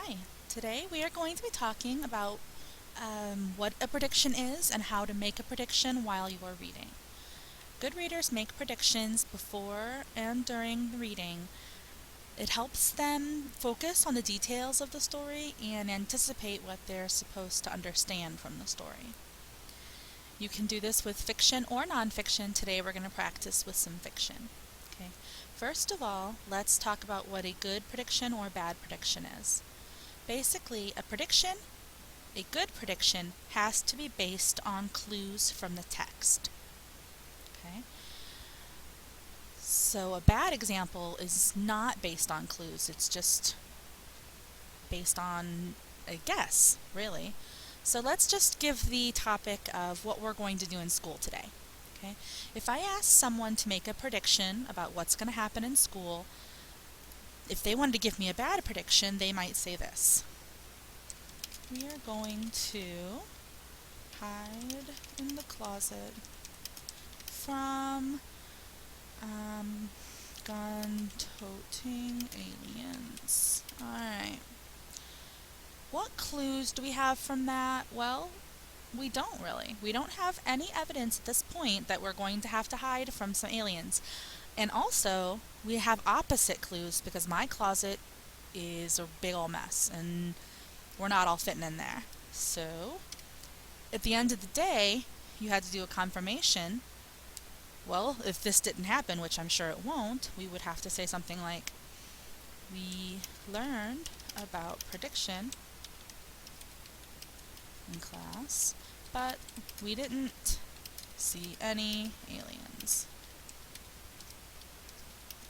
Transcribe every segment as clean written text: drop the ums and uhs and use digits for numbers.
Hi, today we are going to be talking about what a prediction is and how to make a prediction while you are reading. Good readers make predictions before and during the reading. It helps them focus on the details of the story and anticipate what they're supposed to understand from the story. You can do this with fiction or nonfiction. Today we're going to practice with some fiction. Okay. First of all, let's talk about what a good prediction or bad prediction is. Basically, a good prediction, has to be based on clues from the text. Okay? So a bad example is not based on clues, it's just based on a guess, really. So let's just give the topic of what we're going to do in school today. Okay? If I ask someone to make a prediction about what's going to happen in school, if they wanted to give me a bad prediction, they might say this. We are going to hide in the closet from gun-toting aliens. Alright. What clues do we have from that? Well, we don't really. We don't have any evidence at this point that we're going to have to hide from some aliens. And also, we have opposite clues because my closet is a big ol' mess and we're not all fitting in there. So, at the end of the day, you had to do a confirmation. Well, if this didn't happen, which I'm sure it won't, we would have to say something like, we learned about prediction in class, but we didn't see any aliens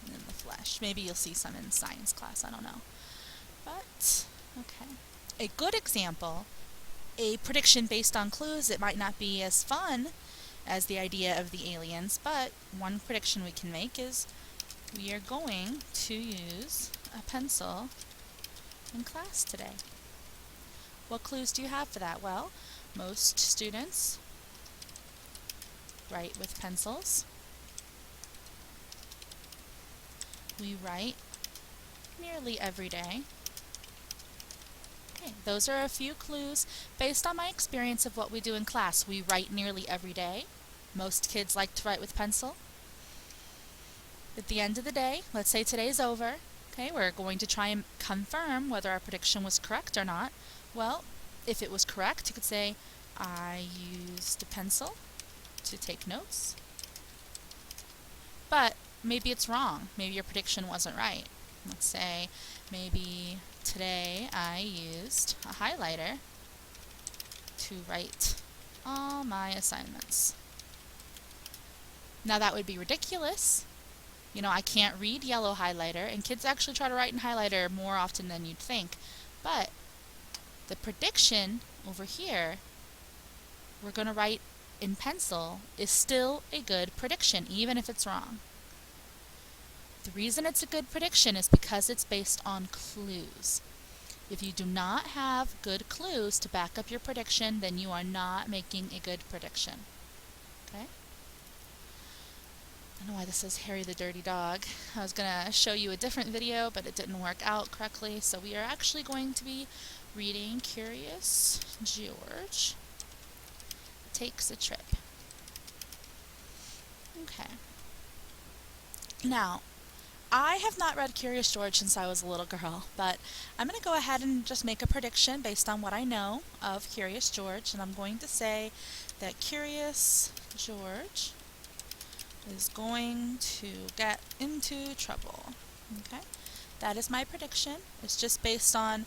in the flesh. Maybe you'll see some in science class, I don't know. But, okay. A good example, a prediction based on clues, it might not be as fun as the idea of the aliens, but one prediction we can make is we are going to use a pencil in class today. What clues do you have for that? Well, most students write with pencils. We write nearly every day. Okay, those are a few clues based on my experience of what we do in class. We write nearly every day. Most kids like to write with pencil. At the end of the day, let's say today's over. Okay, we're going to try and confirm whether our prediction was correct or not. Well, if it was correct, you could say, I used a pencil to take notes. But maybe it's wrong. Maybe your prediction wasn't right. Let's say maybe today I used a highlighter to write all my assignments. Now that would be ridiculous. You know, I can't read yellow highlighter, and kids actually try to write in highlighter more often than you'd think. But the prediction over here, we're going to write in pencil, is still a good prediction, even if it's wrong. The reason it's a good prediction is because it's based on clues. If you do not have good clues to back up your prediction, then you are not making a good prediction. Okay? I don't know why this says Harry the Dirty Dog. I was going to show you a different video, but it didn't work out correctly, so we are actually going to be reading Curious George Takes a Trip. Okay. Now, I have not read Curious George since I was a little girl, but I'm going to go ahead and just make a prediction based on what I know of Curious George, and I'm going to say that Curious George is going to get into trouble. Okay? That is my prediction. It's just based on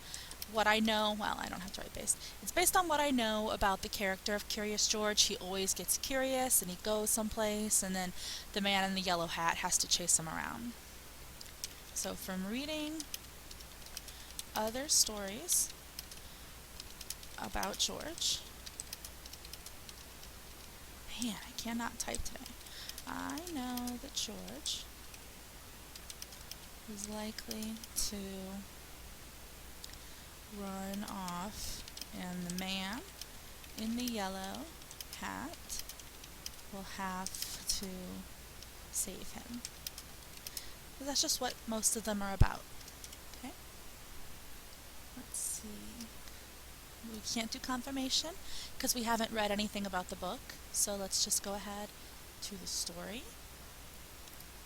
what I know. Well, I don't have to write based. It's based on what I know about the character of Curious George. He always gets curious and he goes someplace, and then the man in the yellow hat has to chase him around. So from reading other stories about George, man, I cannot type today. I know that George is likely to run off, and the man in the yellow hat will have to save him. That's just what most of them are about. Okay? Let's see. We can't do confirmation because we haven't read anything about the book. So let's just go ahead to the story.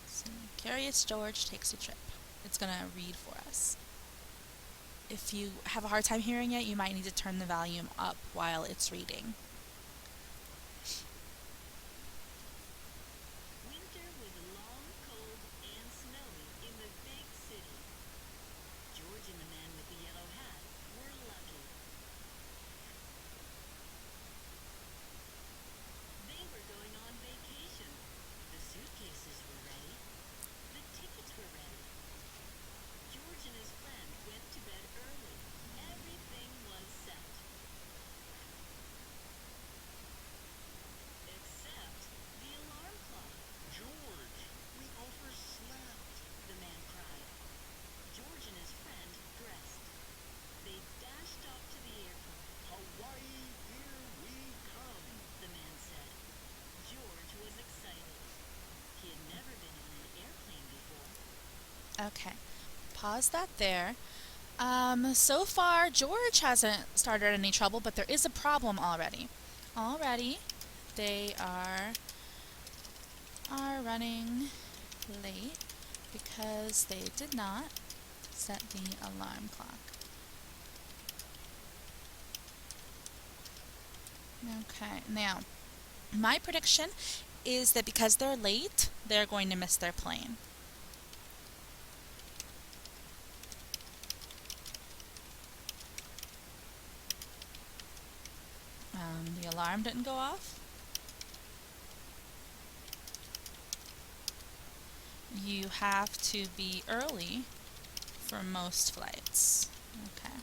So, Curious George takes a trip. It's going to read for us. If you have a hard time hearing it, you might need to turn the volume up while it's reading. Winter was long, cold, and snowy in the big city. George and the man with the yellow hat were lucky. They were going on vacation. The suitcases were ready. The tickets were ready. George and his friend went to bed early. Everything was set. Except the alarm clock. George, we overslept. The man cried. George and his friend dressed. They dashed off to the airport. Hawaii, here we come. The man said. George was excited. He had never been on an airplane before. Okay, pause that there. So far, George hasn't started any trouble, but there is a problem already. They are running late because they did not set the alarm clock. Okay, now, my prediction is that because they're late, they're going to miss their plane. The alarm didn't go off. You have to be early for most flights. Okay.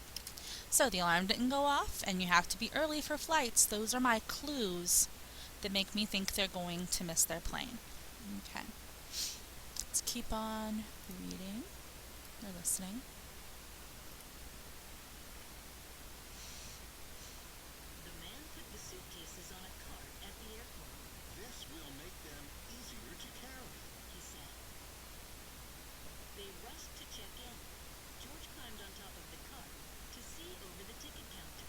So the alarm didn't go off, and you have to be early for flights. Those are my clues that make me think they're going to miss their plane. Okay. Let's keep on reading or listening. The man put the suitcases on a cart at the airport. This will make them easier to carry. He said. They rushed to check in. George climbed on top of the cart to see over the ticket counter.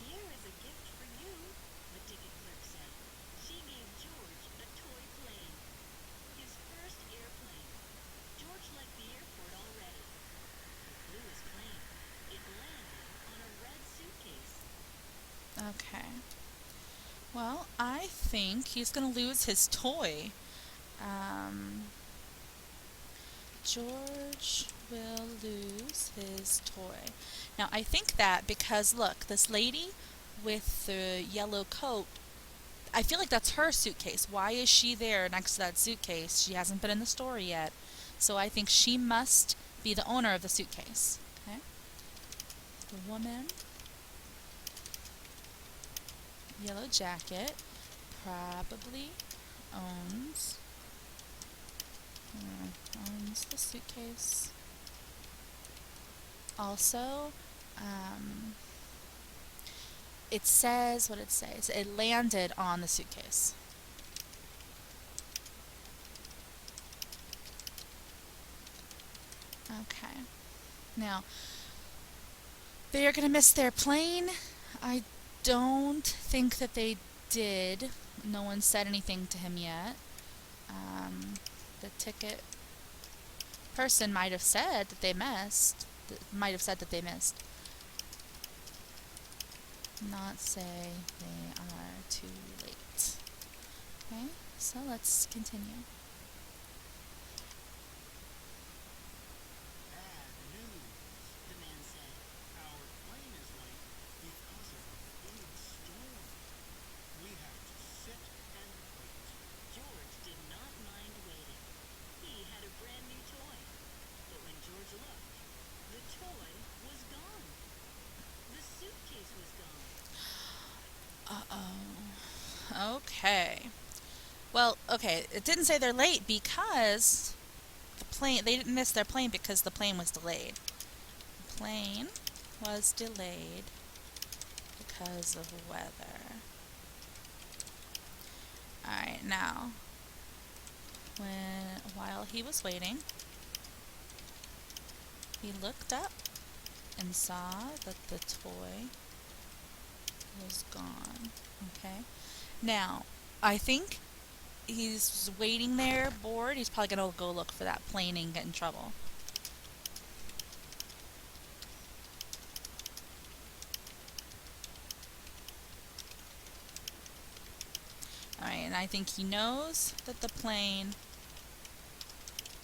Here is a gift for you, the ticket clerk said. She gave George a toy plane. His first airplane. George liked the airport already. He flew his plane. It landed on a red suitcase. Okay. Well, I think he's going to lose his toy. George will lose his toy. Now, I think that because, look, this lady with the yellow coat, I feel like that's her suitcase. Why is she there next to that suitcase? She hasn't been in the story yet. So I think she must be the owner of the suitcase. Okay? The woman, yellow jacket, probably owns the suitcase. Also, it says what it says. It landed on the suitcase. Okay. Now, they are going to miss their plane. I don't think that they did. No one said anything to him yet. The ticket person might have said that they missed. Not say they are too late. Okay, so let's continue. Bad news. The man said. Our plane is late because of a big storm. We have to sit and wait. George did not mind waiting. He had a brand new toy. But when George looked, the toy was gone. The suitcase was gone. Uh-oh. Okay. Well, okay, it didn't say they're late because they didn't miss their plane because the plane was delayed. The plane was delayed because of weather. Alright, now, while he was waiting, he looked up and saw that the toy was gone. Okay. Now, I think he's waiting there, bored. He's probably gonna go look for that plane and get in trouble. Alright, and I think he knows that the plane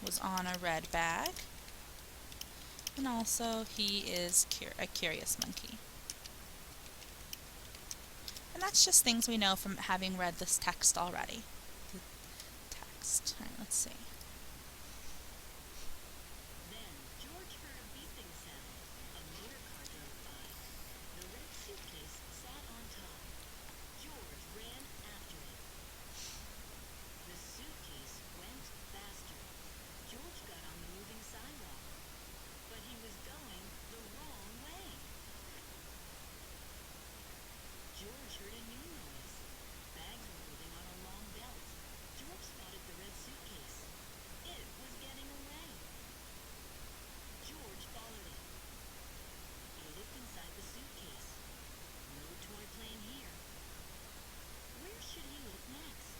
was on a red bag. And also, he is a curious monkey. And that's just things we know from having read this text already. The text. Alright, let's see. Then George heard a beeping sound. A motor car drove by. The red suitcase sat on top. George ran after it. The suitcase went faster. George got on the moving sidewalk, but he was going the wrong way. George heard a new noise. Bags were moving on a long belt. George spotted the red suitcase. It was getting away. George followed it. He looked inside the suitcase. No toy plane here. Where should he look next?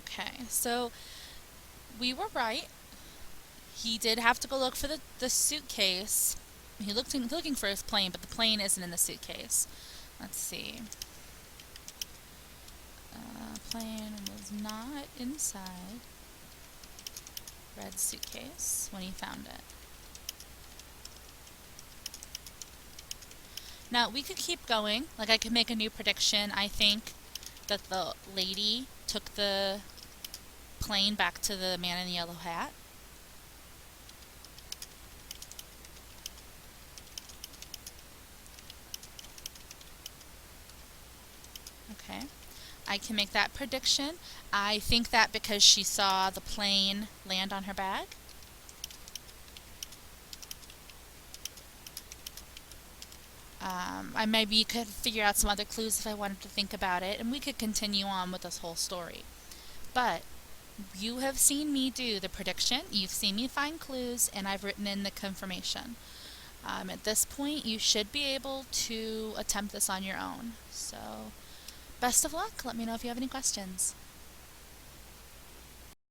Okay, so we were right. He did have to go look for the suitcase. He looked looking for his plane, but the plane isn't in the suitcase. Let's see. Plane was not inside red suitcase when he found it. Now, we could keep going. Like, I could make a new prediction. I think that the lady took the plane back to the man in the yellow hat. Okay. I can make that prediction. I think that because she saw the plane land on her bag. I maybe could figure out some other clues if I wanted to think about it, and we could continue on with this whole story. But you have seen me do the prediction, you've seen me find clues, and I've written in the confirmation. At this point, you should be able to attempt this on your own. So, best of luck. Let me know if you have any questions.